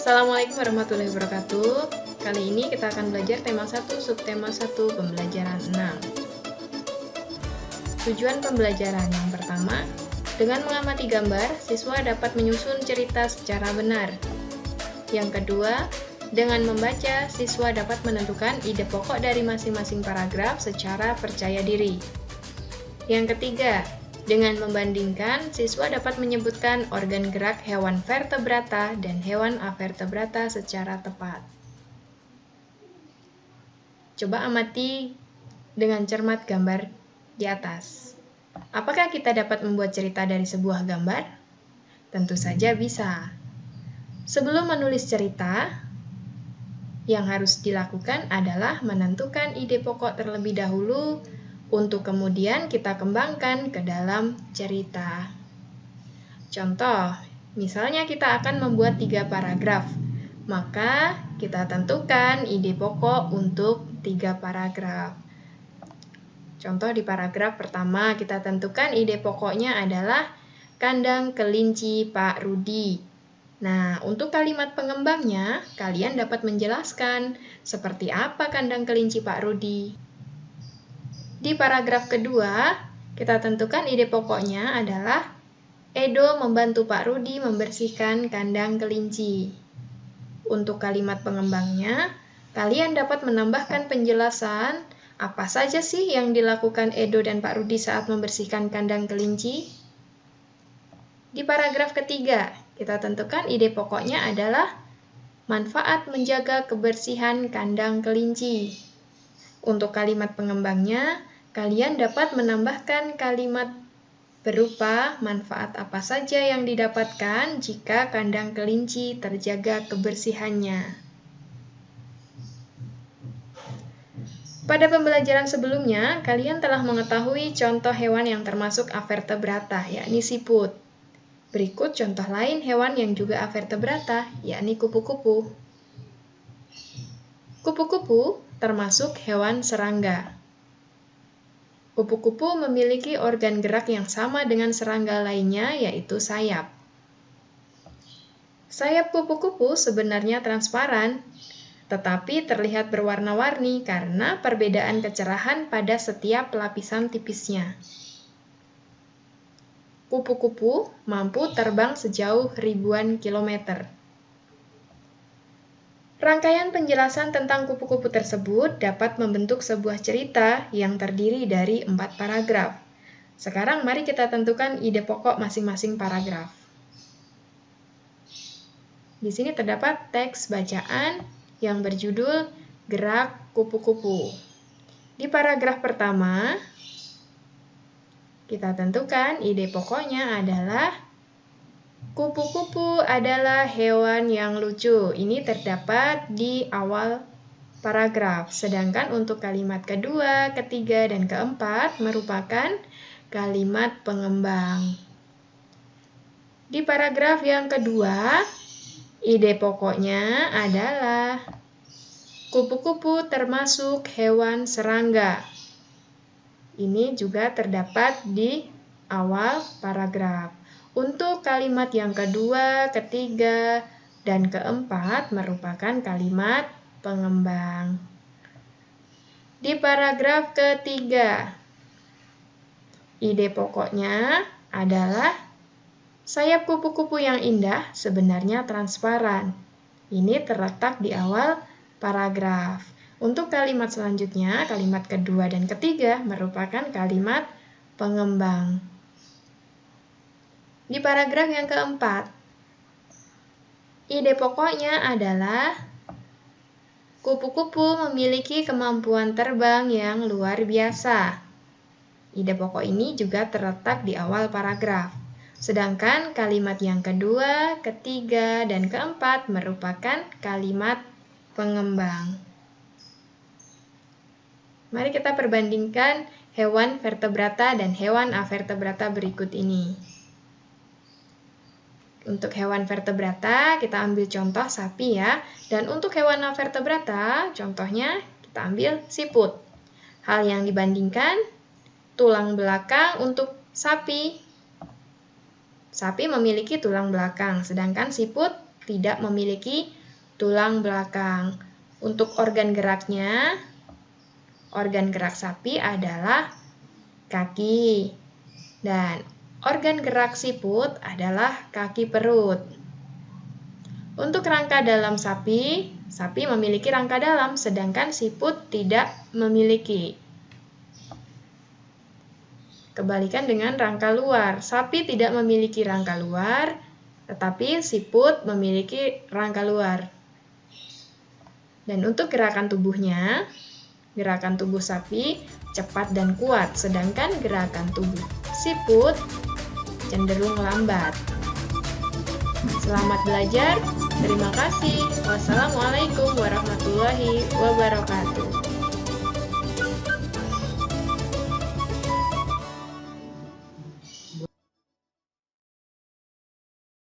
Assalamualaikum warahmatullahi wabarakatuh. Kali ini kita akan belajar tema 1, subtema 1, pembelajaran 6. Tujuan pembelajaran yang pertama, dengan mengamati gambar, siswa dapat menyusun cerita secara benar. Yang kedua, dengan membaca, siswa dapat menentukan ide pokok dari masing-masing paragraf secara percaya diri. Yang ketiga, dengan membandingkan, siswa dapat menyebutkan organ gerak hewan vertebrata dan hewan avertebrata secara tepat. Coba amati dengan cermat gambar di atas. Apakah kita dapat membuat cerita dari sebuah gambar? Tentu saja bisa. Sebelum menulis cerita, yang harus dilakukan adalah menentukan ide pokok terlebih dahulu, untuk kemudian kita kembangkan ke dalam cerita. Contoh, misalnya kita akan membuat 3 paragraf, maka kita tentukan ide pokok untuk 3 paragraf. Contoh di paragraf pertama, kita tentukan ide pokoknya adalah kandang kelinci Pak Rudi. Nah, untuk kalimat pengembangnya, kalian dapat menjelaskan seperti apa kandang kelinci Pak Rudi. Di paragraf kedua, kita tentukan ide pokoknya adalah Edo membantu Pak Rudi membersihkan kandang kelinci. Untuk kalimat pengembangnya, kalian dapat menambahkan penjelasan apa saja sih yang dilakukan Edo dan Pak Rudi saat membersihkan kandang kelinci. Di paragraf ketiga, kita tentukan ide pokoknya adalah manfaat menjaga kebersihan kandang kelinci. Untuk kalimat pengembangnya, kalian dapat menambahkan kalimat berupa manfaat apa saja yang didapatkan jika kandang kelinci terjaga kebersihannya. Pada pembelajaran sebelumnya, kalian telah mengetahui contoh hewan yang termasuk avertebrata, yakni siput. Berikut contoh lain hewan yang juga avertebrata, yakni kupu-kupu. Kupu-kupu termasuk hewan serangga. Kupu-kupu memiliki organ gerak yang sama dengan serangga lainnya, yaitu sayap. Sayap kupu-kupu sebenarnya transparan, tetapi terlihat berwarna-warni karena perbedaan kecerahan pada setiap lapisan tipisnya. Kupu-kupu mampu terbang sejauh ribuan kilometer. Rangkaian penjelasan tentang kupu-kupu tersebut dapat membentuk sebuah cerita yang terdiri dari 4 paragraf. Sekarang mari kita tentukan ide pokok masing-masing paragraf. Di sini terdapat teks bacaan yang berjudul Gerak Kupu-kupu. Di paragraf pertama, kita tentukan ide pokoknya adalah kupu-kupu adalah hewan yang lucu. Ini terdapat di awal paragraf. Sedangkan untuk kalimat kedua, ketiga, dan keempat merupakan kalimat pengembang. Di paragraf yang kedua, ide pokoknya adalah kupu-kupu termasuk hewan serangga. Ini juga terdapat di awal paragraf. Untuk kalimat yang kedua, ketiga, dan keempat merupakan kalimat pengembang. Di paragraf ketiga, ide pokoknya adalah sayap kupu-kupu yang indah sebenarnya transparan. Ini terletak di awal paragraf. Untuk kalimat selanjutnya, kalimat kedua dan ketiga merupakan kalimat pengembang. Di paragraf yang keempat, ide pokoknya adalah kupu-kupu memiliki kemampuan terbang yang luar biasa. Ide pokok ini juga terletak di awal paragraf. Sedangkan kalimat yang kedua, ketiga, dan keempat merupakan kalimat pengembang. Mari kita perbandingkan hewan vertebrata dan hewan avertebrata berikut ini. Untuk hewan vertebrata, kita ambil contoh sapi ya. Dan untuk hewan avertebrata, contohnya kita ambil siput. Hal yang dibandingkan, tulang belakang untuk sapi. Sapi memiliki tulang belakang, sedangkan siput tidak memiliki tulang belakang. Untuk organ geraknya, organ gerak sapi adalah kaki. Dan organ gerak siput adalah kaki perut. Untuk rangka dalam sapi, sapi memiliki rangka dalam, sedangkan siput tidak memiliki. Kebalikan dengan rangka luar, sapi tidak memiliki rangka luar, tetapi siput memiliki rangka luar. Dan untuk gerakan tubuhnya, gerakan tubuh sapi cepat dan kuat, sedangkan gerakan tubuh siput cenderung lambat. Selamat belajar, terima kasih. Wassalamualaikum warahmatullahi wabarakatuh.